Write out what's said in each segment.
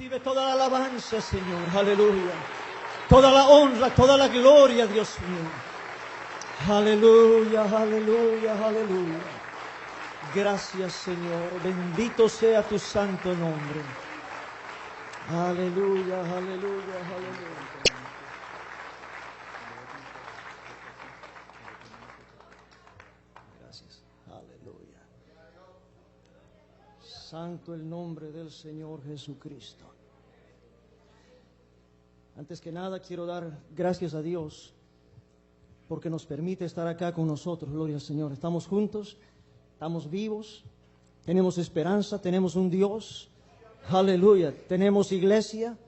Recibe toda la alabanza, Señor. Aleluya. Toda la honra, toda la gloria, Dios mío. Aleluya, aleluya, aleluya. Gracias, Señor. Bendito sea tu santo nombre. Aleluya, aleluya, aleluya. Gracias. Aleluya. Santo el nombre del Señor Jesucristo. Antes que nada quiero dar gracias a Dios porque nos permite estar acá con nosotros. Gloria al Señor. Estamos juntos, estamos vivos, tenemos esperanza, tenemos un Dios. Aleluya. Tenemos iglesia,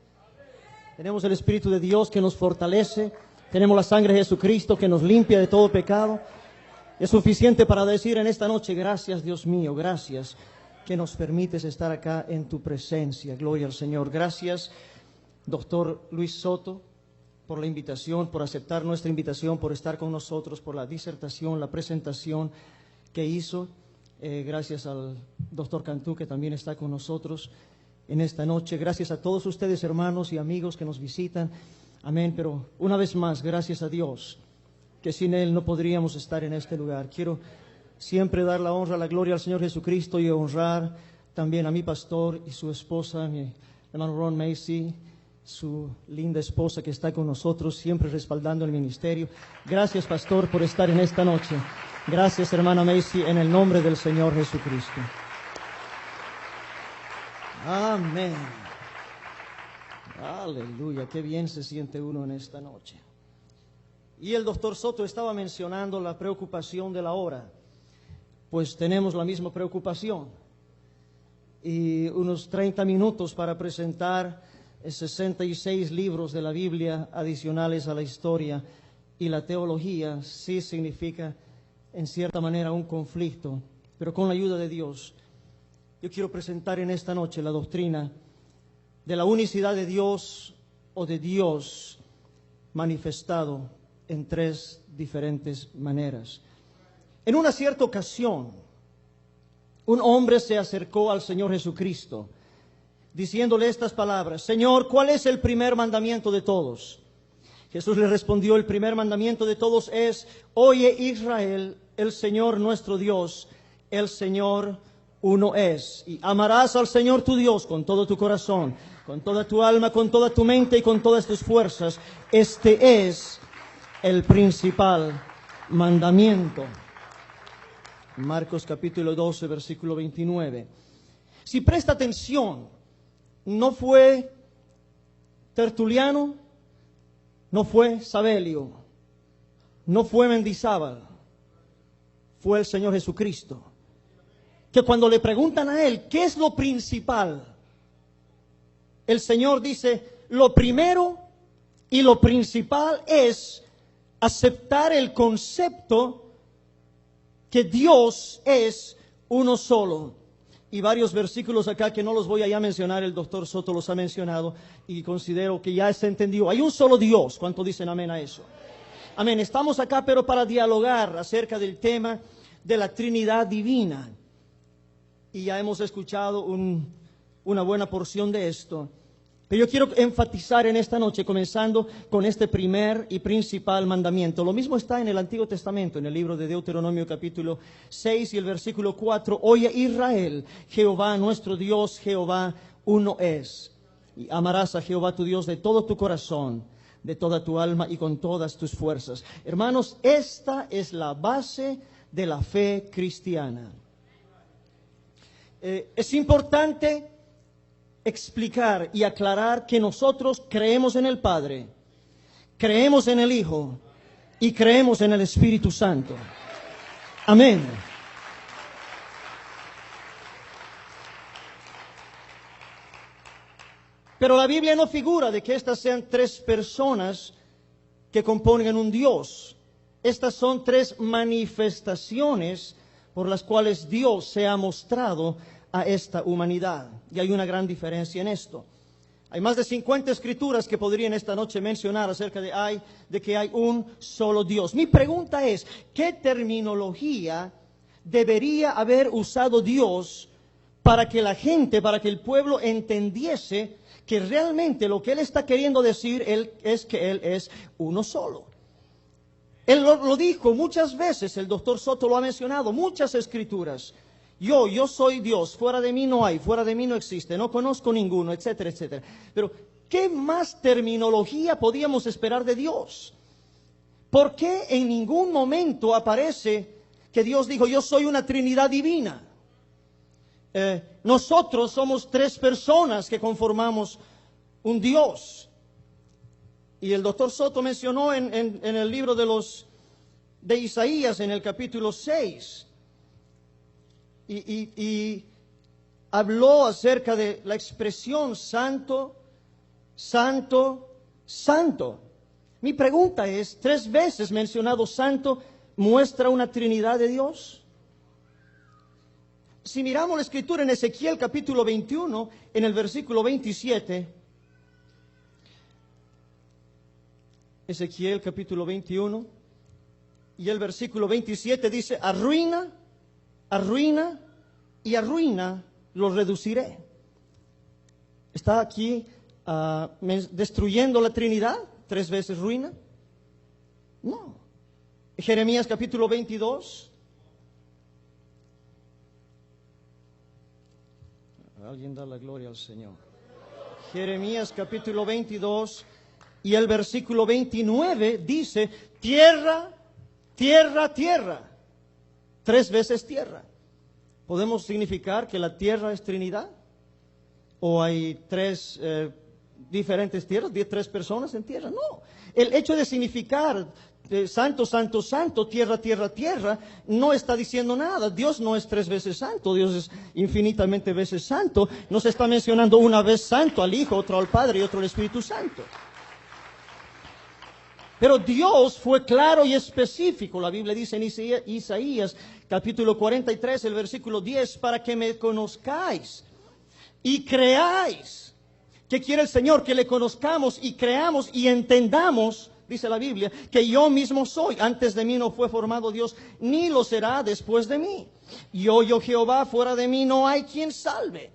tenemos el Espíritu de Dios que nos fortalece, tenemos la sangre de Jesucristo que nos limpia de todo pecado. Es suficiente para decir en esta noche, gracias Dios mío, gracias que nos permites estar acá en tu presencia. Gloria al Señor. Gracias, Doctor Luis Soto, por la invitación, por aceptar nuestra invitación, por estar con nosotros, por la disertación, la presentación que hizo. Gracias al Doctor Cantú, que también está con nosotros en esta noche. Gracias a todos ustedes, hermanos y amigos que nos visitan. Amén. Pero una vez más, gracias a Dios, que sin Él no podríamos estar en este lugar. Quiero siempre dar la honra, la gloria al Señor Jesucristo y honrar también a mi pastor y su esposa, mi hermano Ron Macy, su linda esposa que está con nosotros, siempre respaldando el ministerio. Gracias, pastor, por estar en esta noche. Gracias, hermana Macy, en el nombre del Señor Jesucristo. Amén. Aleluya, qué bien se siente uno en esta noche. Y el doctor Soto estaba mencionando la preocupación de la hora. Pues tenemos la misma preocupación. Y unos 30 minutos para presentar 66 libros de la Biblia adicionales a la historia y la teología, sí significa en cierta manera un conflicto, pero con la ayuda de Dios, yo quiero presentar en esta noche la doctrina de la unicidad de Dios o de Dios manifestado en tres diferentes maneras. En una cierta ocasión, un hombre se acercó al Señor Jesucristo, diciéndole estas palabras: Señor, ¿cuál es el primer mandamiento de todos? Jesús le respondió: el primer mandamiento de todos es: oye Israel, el Señor nuestro Dios, el Señor uno es. Y amarás al Señor tu Dios con todo tu corazón, con toda tu alma, con toda tu mente y con todas tus fuerzas. Este es el principal mandamiento. Marcos capítulo 12, versículo 29. Si presta atención, no fue Tertuliano, no fue Sabelio, no fue Mendizábal, fue el Señor Jesucristo. Que cuando le preguntan a Él, ¿qué es lo principal? El Señor dice, lo primero y lo principal es aceptar el concepto que Dios es uno solo. Y varios versículos acá que no los voy a ya mencionar, el doctor Soto los ha mencionado y considero que ya se entendió. Hay un solo Dios. ¿Cuánto dicen amén a eso? Amén. Estamos acá pero para dialogar acerca del tema de la Trinidad Divina. Y ya hemos escuchado una buena porción de esto. Pero yo quiero enfatizar en esta noche, comenzando con este primer y principal mandamiento. Lo mismo está en el Antiguo Testamento, en el libro de Deuteronomio capítulo 6 y el versículo 4. Oye Israel, Jehová nuestro Dios, Jehová uno es. Y amarás a Jehová tu Dios de todo tu corazón, de toda tu alma y con todas tus fuerzas. Hermanos, esta es la base de la fe cristiana. Es importante explicar y aclarar que nosotros creemos en el Padre, creemos en el Hijo y creemos en el Espíritu Santo. Amén. Pero la Biblia no figura de que estas sean tres personas que componen un Dios. Estas son tres manifestaciones por las cuales Dios se ha mostrado a esta humanidad. Y hay una gran diferencia en esto. Hay más de 50 escrituras que podrían esta noche mencionar acerca de que hay un solo Dios. Mi pregunta es, ¿qué terminología debería haber usado Dios para que la gente, para que el pueblo entendiese que realmente lo que Él está queriendo decir es que Él es uno solo. Él lo dijo muchas veces, el doctor Soto lo ha mencionado, muchas escrituras. Yo soy Dios, fuera de mí no hay, fuera de mí no existe, no conozco ninguno, etcétera, etcétera. Pero, ¿qué más terminología podíamos esperar de Dios? ¿Por qué en ningún momento aparece que Dios dijo, yo soy una Trinidad divina? Nosotros somos tres personas que conformamos un Dios. Y el doctor Soto mencionó en el libro de Isaías, en el capítulo 6, y habló acerca de la expresión santo, santo, santo. Mi pregunta es, 3 veces mencionado santo, ¿muestra una Trinidad de Dios? Si miramos la escritura en Ezequiel capítulo 21, en el versículo 27, Ezequiel capítulo 21, y el versículo 27 dice, arruina, arruina y arruina los reduciré. ¿Está aquí destruyendo la Trinidad? 3 veces ruina. No. Jeremías capítulo 22. Alguien da la gloria al Señor. Jeremías capítulo 22 y el versículo 29 dice, tierra, tierra, tierra. 3 veces tierra. ¿Podemos significar que la tierra es Trinidad? ¿O hay 3 diferentes tierras, 3 personas en tierra? No. El hecho de significar santo, santo, santo, tierra, tierra, tierra, no está diciendo nada. Dios no es 3 veces santo, Dios es infinitamente veces santo. No se está mencionando una vez santo al Hijo, otro al Padre y otro al Espíritu Santo. Pero Dios fue claro y específico. La Biblia dice en Isaías capítulo 43, el versículo 10, para que me conozcáis y creáis. ¿Qué quiere el Señor? Que le conozcamos y creamos y entendamos, dice la Biblia, que yo mismo soy. Antes de mí no fue formado Dios, ni lo será después de mí. Yo Jehová, fuera de mí no hay quien salve.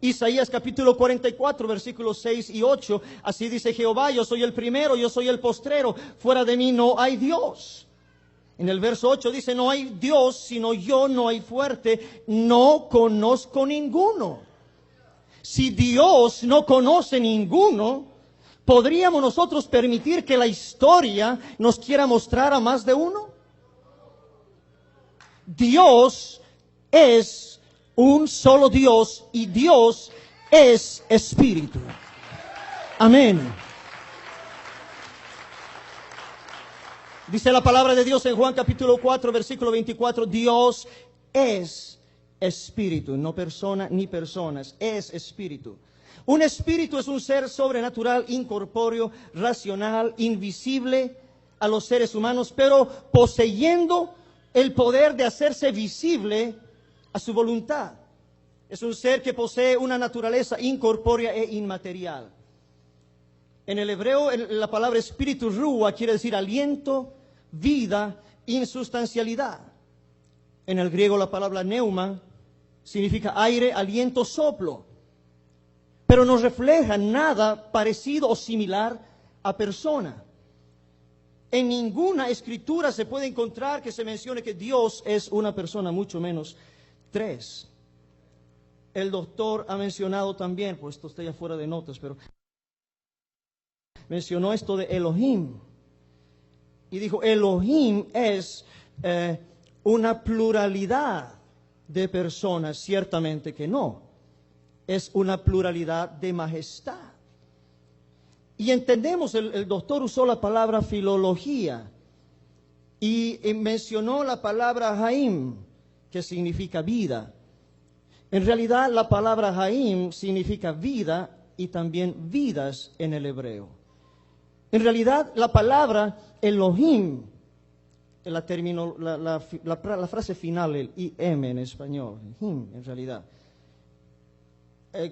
Isaías capítulo 44, versículos 6 y 8, así dice Jehová, yo soy el primero, yo soy el postrero, fuera de mí no hay Dios. En el verso 8 dice, no hay Dios, sino yo, no hay fuerte, no conozco ninguno. Si Dios no conoce ninguno, ¿podríamos nosotros permitir que la historia nos quiera mostrar a más de uno? Dios es un solo Dios y Dios es espíritu. Amén. Dice la palabra de Dios en Juan capítulo 4, versículo 24, Dios es espíritu, no persona ni personas, es espíritu. Un espíritu es un ser sobrenatural, incorpóreo, racional, invisible a los seres humanos, pero poseyendo el poder de hacerse visible a su voluntad. Es un ser que posee una naturaleza incorpórea e inmaterial. En el hebreo, la palabra espíritu ruah quiere decir aliento, vida, insustancialidad. En el griego, la palabra pneuma significa aire, aliento, soplo. Pero no refleja nada parecido o similar a persona. En ninguna escritura se puede encontrar que se mencione que Dios es una persona, mucho menos 3. El doctor ha mencionado también, pues esto está ya fuera de notas, pero mencionó esto de Elohim. Y dijo, Elohim es una pluralidad de personas. Ciertamente que no. Es una pluralidad de majestad. Y entendemos, el doctor usó la palabra filología y mencionó la palabra Haim, que significa vida. En realidad la palabra Haim significa vida y también vidas en el hebreo. En realidad la palabra Elohim, la frase final, el im en español, him en realidad,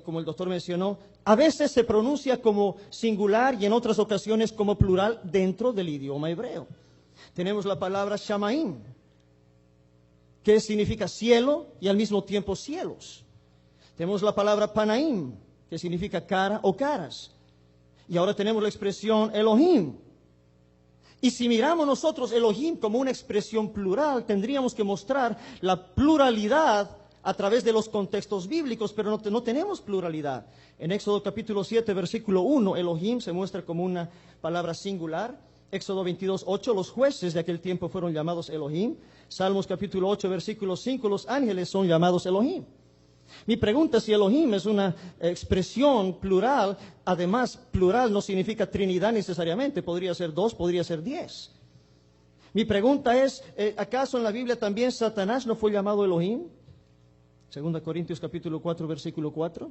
como el doctor mencionó, a veces se pronuncia como singular y en otras ocasiones como plural dentro del idioma hebreo. Tenemos la palabra Shamaim, que significa cielo y al mismo tiempo cielos. Tenemos la palabra Panaim, que significa cara o caras. Y ahora tenemos la expresión Elohim. Y si miramos nosotros Elohim como una expresión plural, tendríamos que mostrar la pluralidad a través de los contextos bíblicos, pero no tenemos pluralidad. En Éxodo capítulo 7, versículo 1, Elohim se muestra como una palabra singular. Éxodo 22, 8, los jueces de aquel tiempo fueron llamados Elohim. Salmos capítulo 8, versículo 5, los ángeles son llamados Elohim. Mi pregunta es si Elohim es una expresión plural. Además, plural no significa Trinidad necesariamente, podría ser 2, podría ser 10. Mi pregunta es, ¿acaso en la Biblia también Satanás no fue llamado Elohim? 2 Corintios capítulo 4, versículo 4.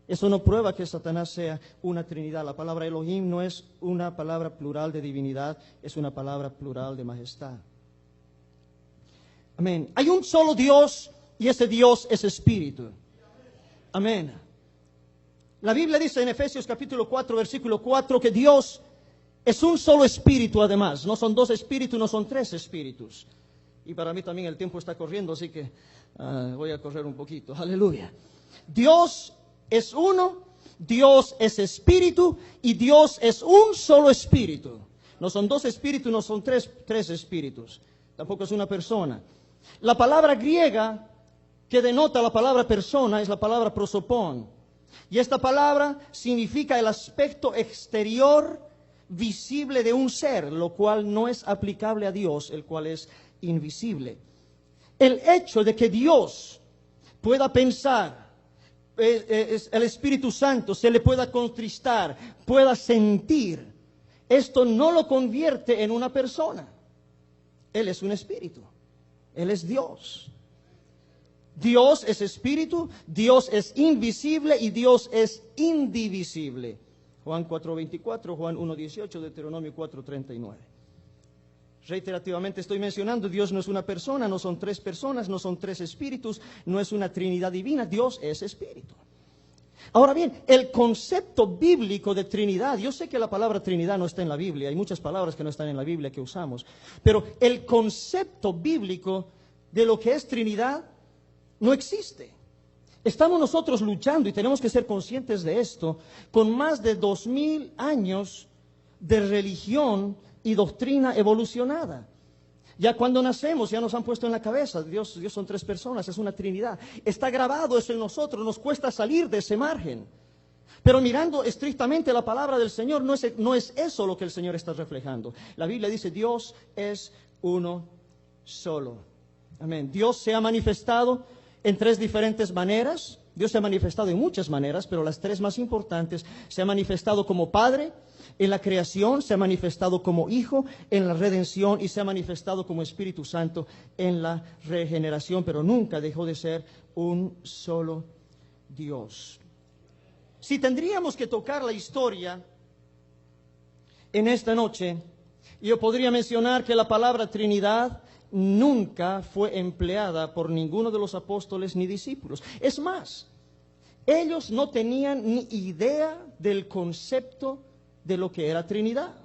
Eso no prueba que Satanás sea una Trinidad. La palabra Elohim no es una palabra plural de divinidad, es una palabra plural de majestad. Amén. Hay un solo Dios y ese Dios es espíritu. Amén. La Biblia dice en Efesios capítulo 4, versículo 4, que Dios es un solo espíritu además. No son 2 espíritus, no son 3 espíritus. Y para mí también el tiempo está corriendo, así que voy a correr un poquito. Aleluya. Dios es uno, Dios es espíritu y Dios es un solo espíritu. No son 2 espíritus, no son tres espíritus. Tampoco es una persona. La palabra griega que denota la palabra persona es la palabra prosopón. Y esta palabra significa el aspecto exterior visible de un ser, lo cual no es aplicable a Dios, el cual es invisible. El hecho de que Dios pueda pensar, el Espíritu Santo se le pueda contristar, pueda sentir, esto no lo convierte en una persona. Él es un espíritu, Él es Dios. Dios es espíritu, Dios es invisible y Dios es indivisible. Juan 4:24, Juan 1:18, Deuteronomio 4:39. Reiterativamente estoy mencionando, Dios no es una persona, no son 3 personas, no son 3 espíritus, no es una Trinidad divina, Dios es espíritu. Ahora bien, el concepto bíblico de Trinidad, yo sé que la palabra Trinidad no está en la Biblia, hay muchas palabras que no están en la Biblia que usamos, pero el concepto bíblico de lo que es Trinidad no existe. Estamos nosotros luchando, y tenemos que ser conscientes de esto, con más de 2000 años de religión y doctrina evolucionada. Ya cuando nacemos ya nos han puesto en la cabeza, Dios son 3 personas, es una Trinidad. Está grabado eso en nosotros, nos cuesta salir de ese margen. Pero mirando estrictamente la palabra del Señor, no es eso lo que el Señor está reflejando. La Biblia dice, Dios es uno solo. Amén. Dios se ha manifestado en 3 diferentes maneras. Dios se ha manifestado en muchas maneras, pero las 3 más importantes: se ha manifestado como Padre en la creación, se ha manifestado como Hijo en la redención y se ha manifestado como Espíritu Santo en la regeneración, pero nunca dejó de ser un solo Dios. Si tendríamos que tocar la historia en esta noche, yo podría mencionar que la palabra Trinidad nunca fue empleada por ninguno de los apóstoles ni discípulos. Es más, ellos no tenían ni idea del concepto de lo que era Trinidad.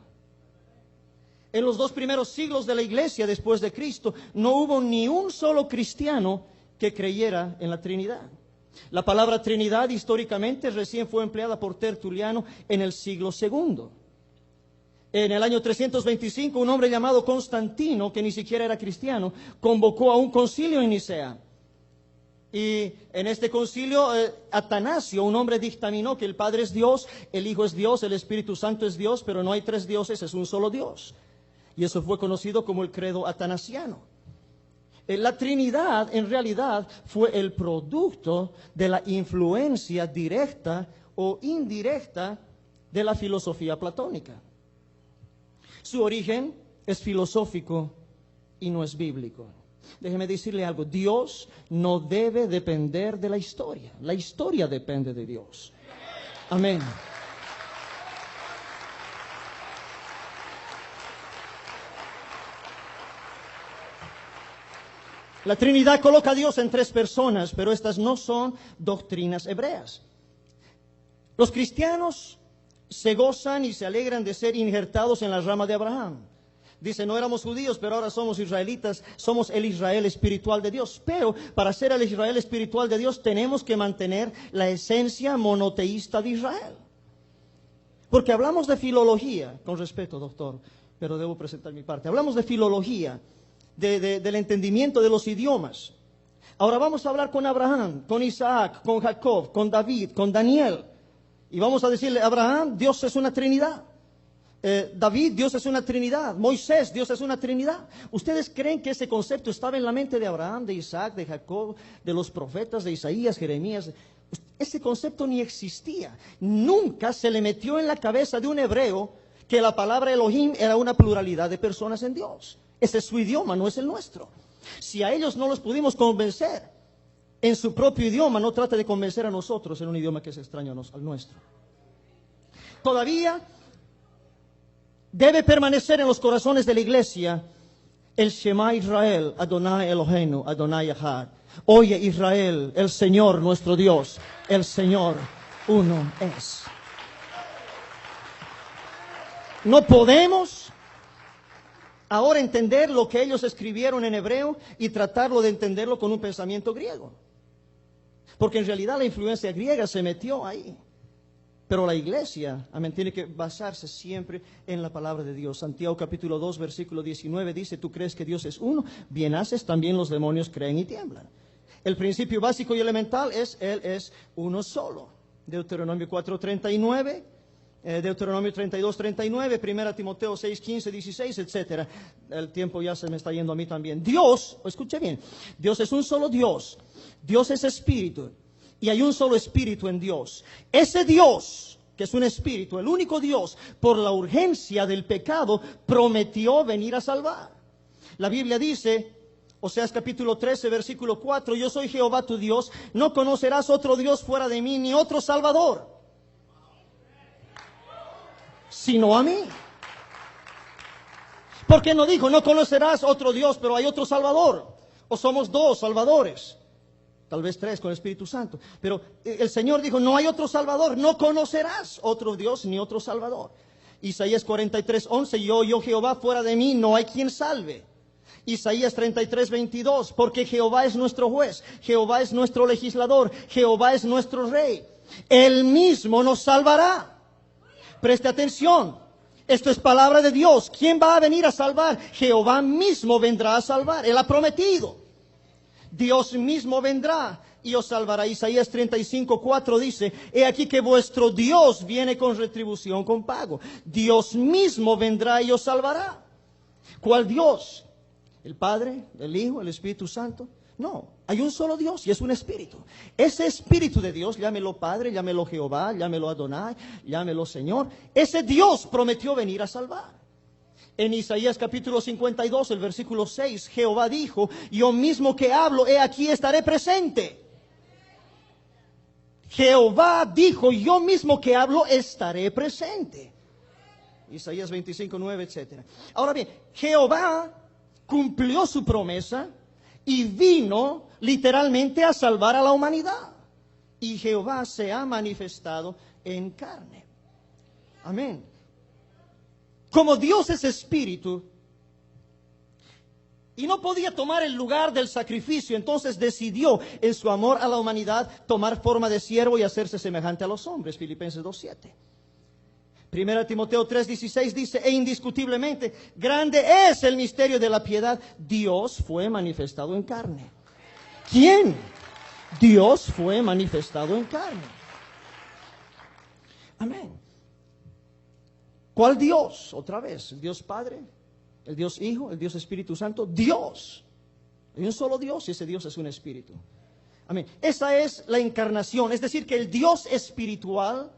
En los 2 primeros siglos de la iglesia después de Cristo, no hubo ni un solo cristiano que creyera en la Trinidad. La palabra Trinidad históricamente recién fue empleada por Tertuliano en el siglo II. En el año 325, un hombre llamado Constantino, que ni siquiera era cristiano, convocó a un concilio en Nicea. Y en este concilio, Atanasio, un hombre, dictaminó que el Padre es Dios, el Hijo es Dios, el Espíritu Santo es Dios, pero no hay 3 dioses, es un solo Dios. Y eso fue conocido como el credo atanasiano. La Trinidad, en realidad, fue el producto de la influencia directa o indirecta de la filosofía platónica. Su origen es filosófico y no es bíblico. Déjeme decirle algo, Dios no debe depender de la historia depende de Dios. Amén. La Trinidad coloca a Dios en 3 personas, pero estas no son doctrinas hebreas. Los cristianos se gozan y se alegran de ser injertados en la rama de Abraham. Dice, no éramos judíos, pero ahora somos israelitas, somos el Israel espiritual de Dios. Pero para ser el Israel espiritual de Dios tenemos que mantener la esencia monoteísta de Israel. Porque hablamos de filología, con respeto, doctor, pero debo presentar mi parte. Hablamos de filología, del entendimiento de los idiomas. Ahora vamos a hablar con Abraham, con Isaac, con Jacob, con David, con Daniel. Y vamos a decirle, Abraham, Dios es una Trinidad. David, Dios es una Trinidad. Moisés, Dios es una Trinidad. ¿Ustedes creen que ese concepto estaba en la mente de Abraham, de Isaac, de Jacob, de los profetas, de Isaías, Jeremías? Ese concepto ni existía. Nunca se le metió en la cabeza de un hebreo que la palabra Elohim era una pluralidad de personas en Dios. Ese es su idioma, no es el nuestro. Si a ellos no los pudimos convencer en su propio idioma, no trate de convencer a nosotros en un idioma que es extraño al nuestro. Todavía debe permanecer en los corazones de la iglesia el Shema Israel, Adonai Eloheinu, Adonai Echad. Oye Israel, el Señor nuestro Dios, el Señor uno es. No podemos ahora entender lo que ellos escribieron en hebreo y tratarlo de entenderlo con un pensamiento griego. Porque en realidad la influencia griega se metió ahí. Pero la iglesia, amén, tiene que basarse siempre en la palabra de Dios. Santiago capítulo 2, versículo 19 dice, ¿tú crees que Dios es uno? Bien haces, también los demonios creen y tiemblan. El principio básico y elemental es, Él es uno solo. Deuteronomio 4:39, Deuteronomio 32:39, 1 Timoteo 6:15, 16, etc. El tiempo ya se me está yendo a mí también. Dios, escuche bien, Dios es un solo Dios. Dios es espíritu. Y hay un solo espíritu en Dios. Ese Dios, que es un espíritu, el único Dios, por la urgencia del pecado, prometió venir a salvar. La Biblia dice, Oseas capítulo 13, versículo 4, yo soy Jehová tu Dios, no conocerás otro Dios fuera de mí, ni otro Salvador, sino a mí. Porque no dijo, no conocerás otro Dios, pero hay otro Salvador, o somos dos Salvadores. Tal vez tres con el Espíritu Santo. Pero el Señor dijo, no hay otro Salvador, no conocerás otro Dios ni otro Salvador. Isaías 43:11, yo Jehová, fuera de mí no hay quien salve. Isaías 33:22, porque Jehová es nuestro juez, Jehová es nuestro legislador, Jehová es nuestro rey. Él mismo nos salvará. Preste atención, esto es palabra de Dios. ¿Quién va a venir a salvar? Jehová mismo vendrá a salvar, Él ha prometido. Dios mismo vendrá y os salvará. Isaías 35:4 dice, he aquí que vuestro Dios viene con retribución, con pago. Dios mismo vendrá y os salvará. ¿Cuál Dios? ¿El Padre, el Hijo, el Espíritu Santo? No, hay un solo Dios y es un espíritu. Ese espíritu de Dios, llámelo Padre, llámelo Jehová, llámelo Adonai, llámelo Señor. Ese Dios prometió venir a salvar. En Isaías capítulo 52, el versículo 6, Jehová dijo, yo mismo que hablo, he aquí estaré presente. Jehová dijo, yo mismo que hablo, estaré presente. Isaías 25:9, etc. Ahora bien, Jehová cumplió su promesa y vino literalmente a salvar a la humanidad. Y Jehová se ha manifestado en carne. Amén. Como Dios es espíritu y no podía tomar el lugar del sacrificio, entonces decidió en su amor a la humanidad tomar forma de siervo y hacerse semejante a los hombres. Filipenses 2:7. 1 Timoteo 3:16 dice, e indiscutiblemente grande es el misterio de la piedad. Dios fue manifestado en carne. ¿Quién? Dios fue manifestado en carne. Amén. ¿Cuál Dios? Otra vez, el Dios Padre, el Dios Hijo, el Dios Espíritu Santo. Dios. Hay un solo Dios y ese Dios es un espíritu. Amén. Esa es la encarnación. Es decir, que el Dios espiritual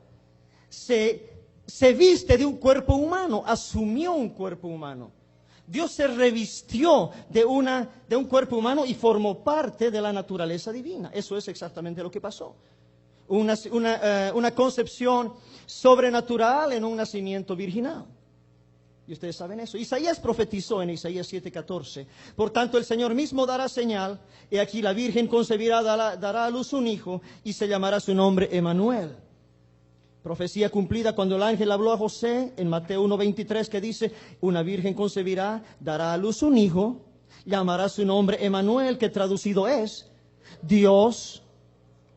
se viste de un cuerpo humano, asumió un cuerpo humano. Dios se revistió de un cuerpo humano y formó parte de la naturaleza divina. Eso es exactamente lo que pasó. Una concepción sobrenatural en un nacimiento virginal. Y ustedes saben eso. Isaías profetizó en Isaías 7:14. Por tanto, el Señor mismo dará señal. Y aquí la Virgen concebirá, dará a luz un hijo y se llamará su nombre Emmanuel. Profecía cumplida cuando el ángel habló a José en Mateo 1:23, que dice: una virgen concebirá, dará a luz un hijo, llamará su nombre Emanuel, que traducido es Dios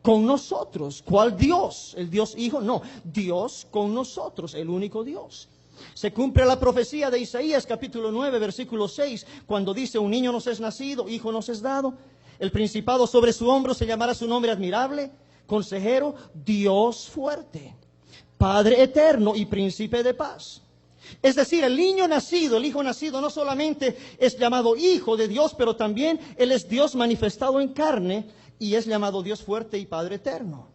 con nosotros. ¿Cuál Dios? ¿El Dios Hijo? No, Dios con nosotros, el único Dios. Se cumple la profecía de Isaías capítulo 9, versículo 6, cuando dice: un niño nos es nacido, hijo nos es dado, el principado sobre su hombro, se llamará su nombre admirable, consejero, Dios fuerte, Padre eterno y príncipe de paz. Es decir, el niño nacido, el hijo nacido, no solamente es llamado hijo de Dios, pero también Él es Dios manifestado en carne y es llamado Dios fuerte y Padre eterno.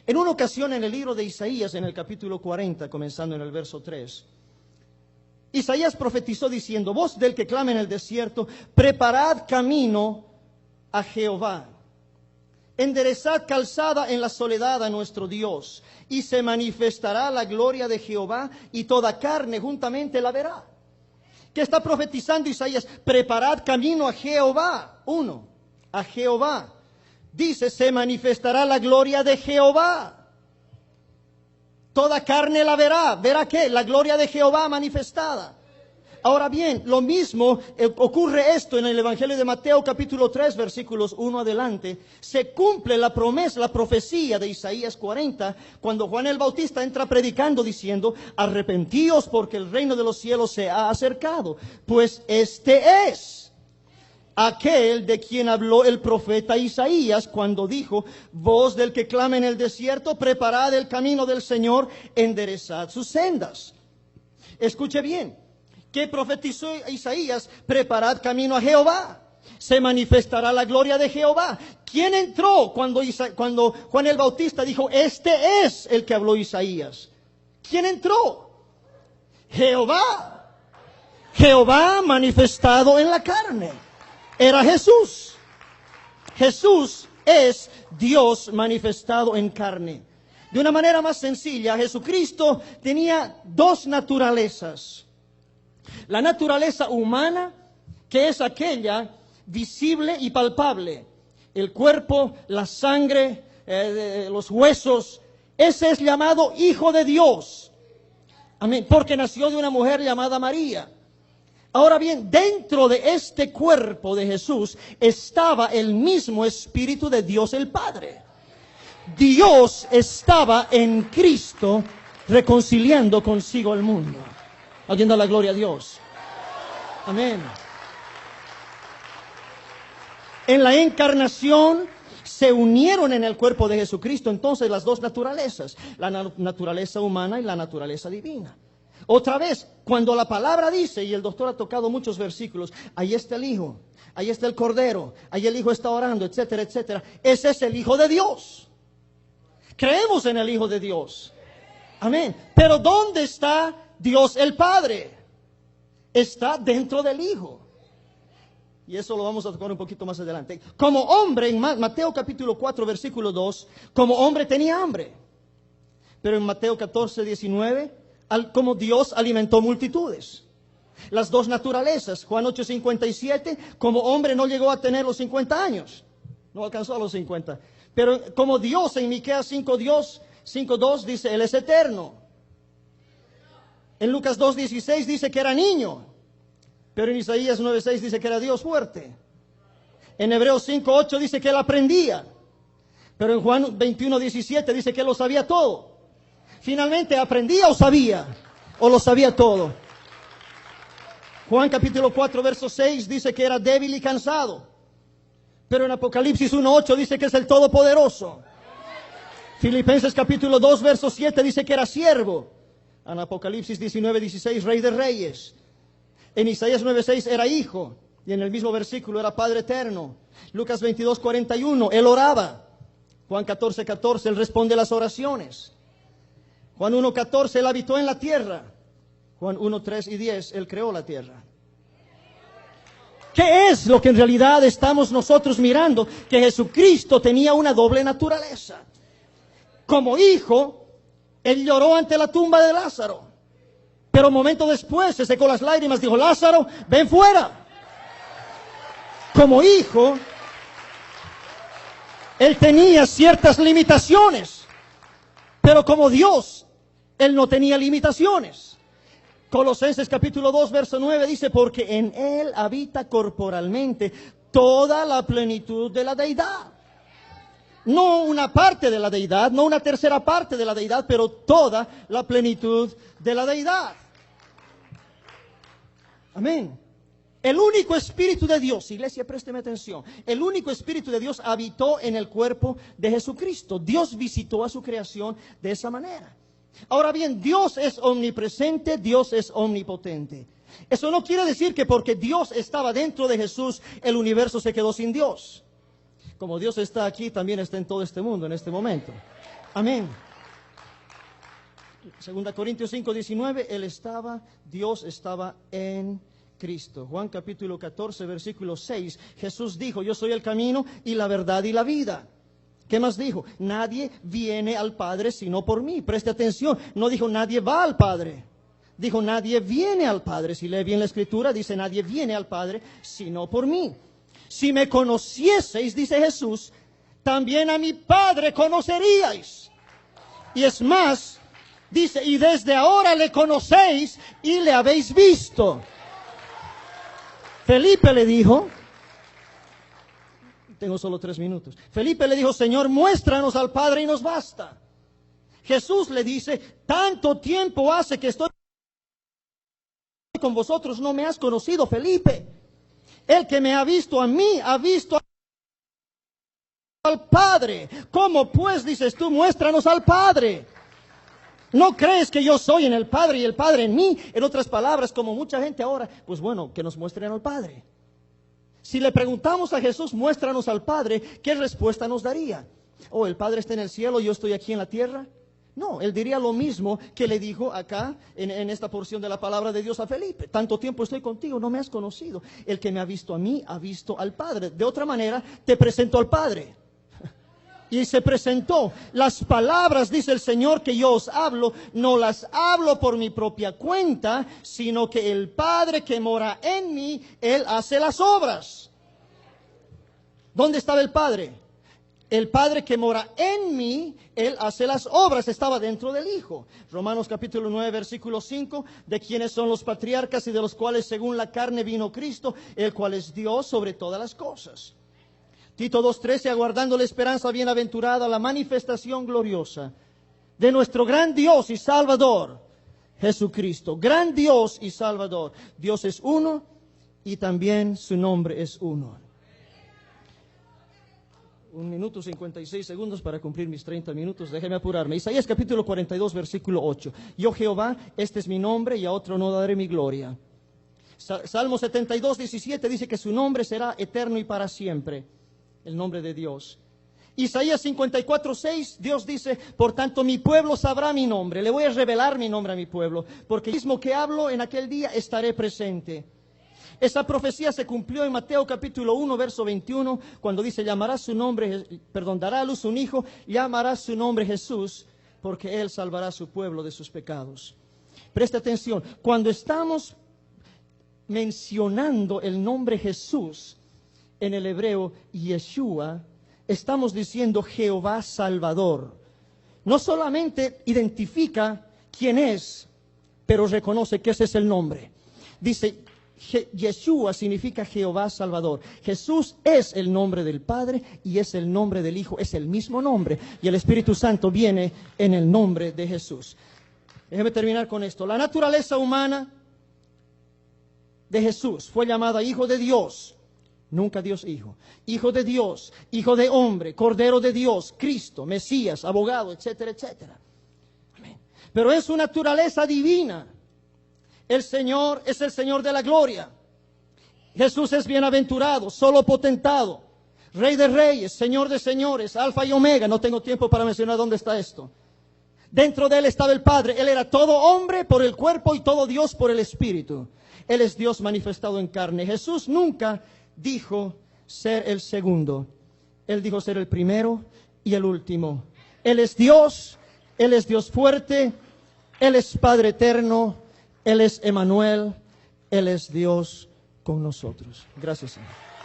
En una ocasión en el libro de Isaías, en el capítulo 40, comenzando en el verso 3, Isaías profetizó diciendo: voz del que clama en el desierto, preparad camino a Jehová. Enderezad calzada en la soledad a nuestro Dios, y se manifestará la gloria de Jehová, y toda carne juntamente la verá. ¿Qué está profetizando Isaías? Preparad camino a Jehová. Uno, a Jehová. Dice: se manifestará la gloria de Jehová. Toda carne la verá. ¿Verá qué? La gloria de Jehová manifestada. Ahora bien, lo mismo ocurre esto en el Evangelio de Mateo capítulo 3, versículos 1 adelante. Se cumple la promesa, la profecía de Isaías 40, cuando Juan el Bautista entra predicando diciendo: arrepentíos porque el reino de los cielos se ha acercado. Pues este es aquel de quien habló el profeta Isaías cuando dijo: voz del que clama en el desierto, preparad el camino del Señor, enderezad sus sendas. Escuche bien. ¿Qué profetizó Isaías? Preparad camino a Jehová. Se manifestará la gloria de Jehová. ¿Quién entró cuando Juan el Bautista dijo: este es el que habló Isaías? ¿Quién entró? Jehová. Jehová manifestado en la carne. Era Jesús. Jesús es Dios manifestado en carne. De una manera más sencilla, Jesucristo tenía dos naturalezas. La naturaleza humana, que es aquella visible y palpable. El cuerpo, la sangre, los huesos. Ese es llamado Hijo de Dios. Amén. Porque nació de una mujer llamada María. Ahora bien, dentro de este cuerpo de Jesús estaba el mismo Espíritu de Dios el Padre. Dios estaba en Cristo reconciliando consigo al mundo. ¿Alguien da la gloria a Dios? Amén. En la encarnación se unieron en el cuerpo de Jesucristo entonces las dos naturalezas, la naturaleza humana y la naturaleza divina. Otra vez, cuando la palabra dice, y el doctor ha tocado muchos versículos, ahí está el Hijo, ahí está el Cordero, ahí el Hijo está orando, etcétera, etcétera. Ese es el Hijo de Dios. Creemos en el Hijo de Dios. Amén. Pero ¿dónde está Dios el Padre? Está dentro del Hijo. Y eso lo vamos a tocar un poquito más adelante. Como hombre, en Mateo capítulo 4, versículo 2, como hombre tenía hambre. Pero en Mateo 14, 19, como Dios alimentó multitudes. Las dos naturalezas. Juan 8, 57, como hombre no llegó a tener los 50 años. No alcanzó a los 50. Pero como Dios, en Miqueas 5:2 dice, Él es eterno. En Lucas 2:16 dice que era niño. Pero en Isaías 9:6 dice que era Dios fuerte. En Hebreos 5:8 dice que Él aprendía. Pero en Juan 21:17 dice que Él lo sabía todo. Finalmente, ¿aprendía o sabía? ¿O lo sabía todo? Juan capítulo 4, verso 6 dice que era débil y cansado. Pero en Apocalipsis 1:8 dice que es el Todopoderoso. Filipenses capítulo 2, verso 7 dice que era siervo. En Apocalipsis 19:16, Rey de Reyes. En Isaías 9:6 era hijo. Y en el mismo versículo era Padre eterno. Lucas 22:41, Él oraba. Juan 14:14, Él responde las oraciones. Juan 1:14, Él habitó en la tierra. Juan 1:3 y 10, Él creó la tierra. ¿Qué es lo que en realidad estamos nosotros mirando? Que Jesucristo tenía una doble naturaleza. Como hijo, Él lloró ante la tumba de Lázaro. Pero un momento después se secó las lágrimas, dijo, Lázaro, ven fuera. Como hijo, Él tenía ciertas limitaciones. Pero como Dios, Él no tenía limitaciones. Colosenses capítulo 2, verso 9 dice, porque en Él habita corporalmente toda la plenitud de la deidad. No una parte de la deidad, no una tercera parte de la deidad, pero toda la plenitud de la deidad. Amén. El único Espíritu de Dios, iglesia, présteme atención, el único Espíritu de Dios habitó en el cuerpo de Jesucristo. Dios visitó a su creación de esa manera. Ahora bien, Dios es omnipresente, Dios es omnipotente. Eso no quiere decir que porque Dios estaba dentro de Jesús, el universo se quedó sin Dios. Como Dios está aquí, también está en todo este mundo, en este momento. Amén. 2 Corintios 5, 19, Dios estaba en Cristo. Juan capítulo 14, versículo 6, Jesús dijo, yo soy el camino y la verdad y la vida. ¿Qué más dijo? Nadie viene al Padre sino por mí. Preste atención, no dijo nadie va al Padre. Dijo nadie viene al Padre. Si lee bien la Escritura, dice nadie viene al Padre sino por mí. Si me conocieseis, dice Jesús, también a mi Padre conoceríais. Y es más, dice, y desde ahora le conocéis y le habéis visto. Felipe le dijo, tengo solo 3 minutos. Felipe le dijo, Señor, muéstranos al Padre y nos basta. Jesús le dice, tanto tiempo hace que estoy con vosotros, no me has conocido, Felipe. El que me ha visto a mí, ha visto al Padre. ¿Cómo pues, dices tú, muéstranos al Padre? ¿No crees que yo soy en el Padre y el Padre en mí? En otras palabras, como mucha gente ahora, pues bueno, que nos muestren al Padre. Si le preguntamos a Jesús, muéstranos al Padre, ¿qué respuesta nos daría? ¿Oh, el Padre está en el cielo y yo estoy aquí en la tierra? No, él diría lo mismo que le dijo acá en esta porción de la palabra de Dios a Felipe. Tanto tiempo estoy contigo, no me has conocido. El que me ha visto a mí, ha visto al Padre. De otra manera, te presento al Padre. Y se presentó. Las palabras, dice el Señor, que yo os hablo, no las hablo por mi propia cuenta, sino que el Padre que mora en mí, Él hace las obras. ¿Dónde estaba el Padre? El Padre que mora en mí, Él hace las obras, estaba dentro del Hijo. Romanos capítulo 9, versículo 5, de quienes son los patriarcas y de los cuales según la carne vino Cristo, el cual es Dios sobre todas las cosas. Tito 2:13, aguardando la esperanza bienaventurada, la manifestación gloriosa de nuestro gran Dios y Salvador, Jesucristo. Gran Dios y Salvador. Dios es uno y también su nombre es uno. 1 minuto 56 segundos para cumplir mis 30 minutos. Déjeme apurarme. Isaías capítulo 42, versículo 8. Yo Jehová, este es mi nombre y a otro no daré mi gloria. Salmo 72, 17 dice que su nombre será eterno y para siempre. El nombre de Dios. Isaías 54, 6, Dios dice, por tanto mi pueblo sabrá mi nombre. Le voy a revelar mi nombre a mi pueblo, porque mismo que hablo en aquel día estaré presente. Esa profecía se cumplió en Mateo capítulo 1, verso 21, cuando dice, dará a luz un hijo, llamará su nombre Jesús, porque él salvará a su pueblo de sus pecados. Preste atención, cuando estamos mencionando el nombre Jesús, en el hebreo Yeshua, estamos diciendo Jehová Salvador. No solamente identifica quién es, pero reconoce que ese es el nombre. Dice, Yeshua significa Jehová Salvador. Jesús es el nombre del Padre y es el nombre del Hijo, es el mismo nombre. Y el Espíritu Santo viene en el nombre de Jesús. Déjeme terminar con esto. La naturaleza humana de Jesús fue llamada Hijo de Dios. Nunca Dios Hijo. Hijo de Dios, Hijo de hombre, Cordero de Dios, Cristo, Mesías, abogado, etcétera, etcétera. Amén. Pero en su naturaleza divina, el Señor es el Señor de la gloria. Jesús es bienaventurado, solo potentado, Rey de reyes, Señor de señores, Alfa y Omega. No tengo tiempo para mencionar dónde está esto. Dentro de él estaba el Padre. Él era todo hombre por el cuerpo y todo Dios por el Espíritu. Él es Dios manifestado en carne. Jesús nunca dijo ser el segundo. Él dijo ser el primero y el último. Él es Dios fuerte, Él es Padre eterno, Él es Emmanuel, Él es Dios con nosotros. Gracias, Señor.